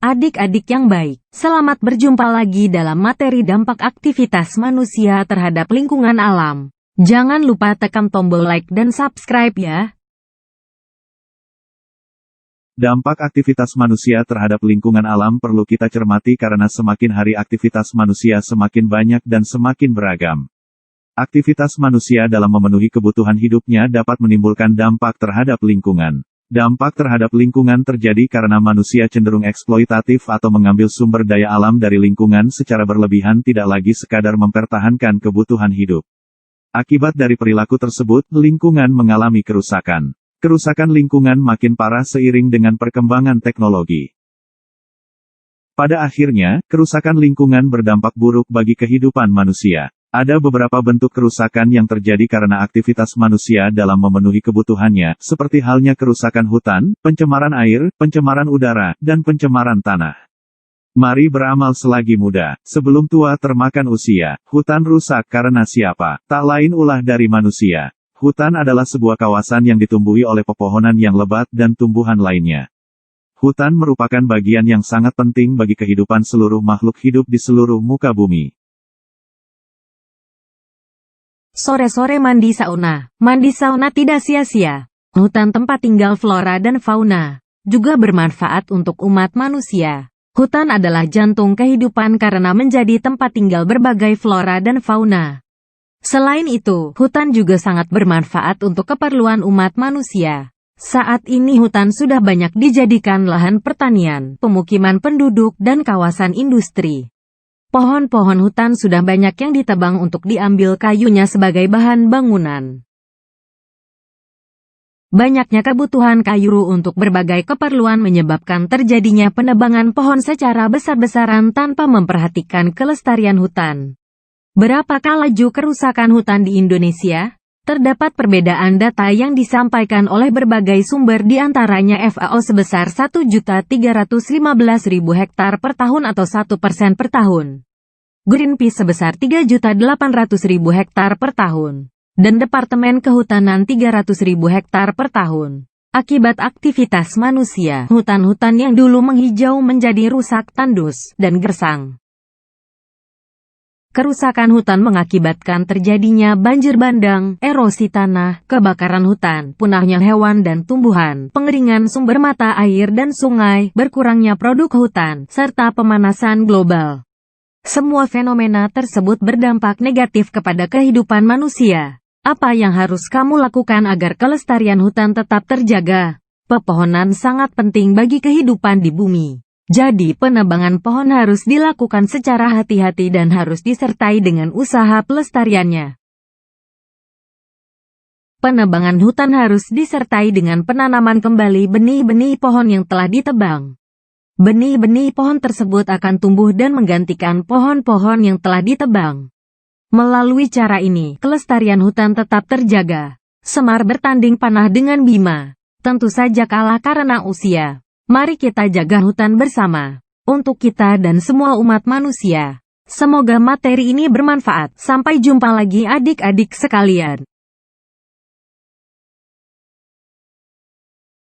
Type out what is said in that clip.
Adik-adik yang baik, selamat berjumpa lagi dalam materi dampak aktivitas manusia terhadap lingkungan alam. Jangan lupa tekan tombol like dan subscribe ya. Dampak aktivitas manusia terhadap lingkungan alam perlu kita cermati karena semakin hari aktivitas manusia semakin banyak dan semakin beragam. Aktivitas manusia dalam memenuhi kebutuhan hidupnya dapat menimbulkan dampak terhadap lingkungan. Dampak terhadap lingkungan terjadi karena manusia cenderung eksploitatif atau mengambil sumber daya alam dari lingkungan secara berlebihan, tidak lagi sekadar mempertahankan kebutuhan hidup. Akibat dari perilaku tersebut, lingkungan mengalami kerusakan. Kerusakan lingkungan makin parah seiring dengan perkembangan teknologi. Pada akhirnya, kerusakan lingkungan berdampak buruk bagi kehidupan manusia. Ada beberapa bentuk kerusakan yang terjadi karena aktivitas manusia dalam memenuhi kebutuhannya, seperti halnya kerusakan hutan, pencemaran air, pencemaran udara, dan pencemaran tanah. Mari beramal selagi muda, sebelum tua termakan usia. Hutan rusak karena siapa? Tak lain ulah dari manusia. Hutan adalah sebuah kawasan yang ditumbuhi oleh pepohonan yang lebat dan tumbuhan lainnya. Hutan merupakan bagian yang sangat penting bagi kehidupan seluruh makhluk hidup di seluruh muka bumi. Sore-sore mandi sauna. Mandi sauna tidak sia-sia. Hutan tempat tinggal flora dan fauna juga bermanfaat untuk umat manusia. Hutan adalah jantung kehidupan karena menjadi tempat tinggal berbagai flora dan fauna. Selain itu, hutan juga sangat bermanfaat untuk keperluan umat manusia. Saat ini hutan sudah banyak dijadikan lahan pertanian, pemukiman penduduk, dan kawasan industri. Pohon-pohon hutan sudah banyak yang ditebang untuk diambil kayunya sebagai bahan bangunan. Banyaknya kebutuhan kayu untuk berbagai keperluan menyebabkan terjadinya penebangan pohon secara besar-besaran tanpa memperhatikan kelestarian hutan. Berapakah laju kerusakan hutan di Indonesia? Terdapat perbedaan data yang disampaikan oleh berbagai sumber, di antaranya FAO sebesar 1.315.000 hektar per tahun atau 1% per tahun. Greenpeace sebesar 3.800.000 hektar per tahun. Dan Departemen Kehutanan 300.000 hektar per tahun. Akibat aktivitas manusia, hutan-hutan yang dulu menghijau menjadi rusak, tandus, dan gersang. Kerusakan hutan mengakibatkan terjadinya banjir bandang, erosi tanah, kebakaran hutan, punahnya hewan dan tumbuhan, pengeringan sumber mata air dan sungai, berkurangnya produk hutan, serta pemanasan global. Semua fenomena tersebut berdampak negatif kepada kehidupan manusia. Apa yang harus kamu lakukan agar kelestarian hutan tetap terjaga? Pepohonan sangat penting bagi kehidupan di bumi. Jadi penebangan pohon harus dilakukan secara hati-hati dan harus disertai dengan usaha pelestariannya. Penebangan hutan harus disertai dengan penanaman kembali benih-benih pohon yang telah ditebang. Benih-benih pohon tersebut akan tumbuh dan menggantikan pohon-pohon yang telah ditebang. Melalui cara ini, kelestarian hutan tetap terjaga. Semar bertanding panah dengan Bima. Tentu saja kalah karena usia. Mari kita jaga hutan bersama. Untuk kita dan semua umat manusia. Semoga materi ini bermanfaat. Sampai jumpa lagi adik-adik sekalian.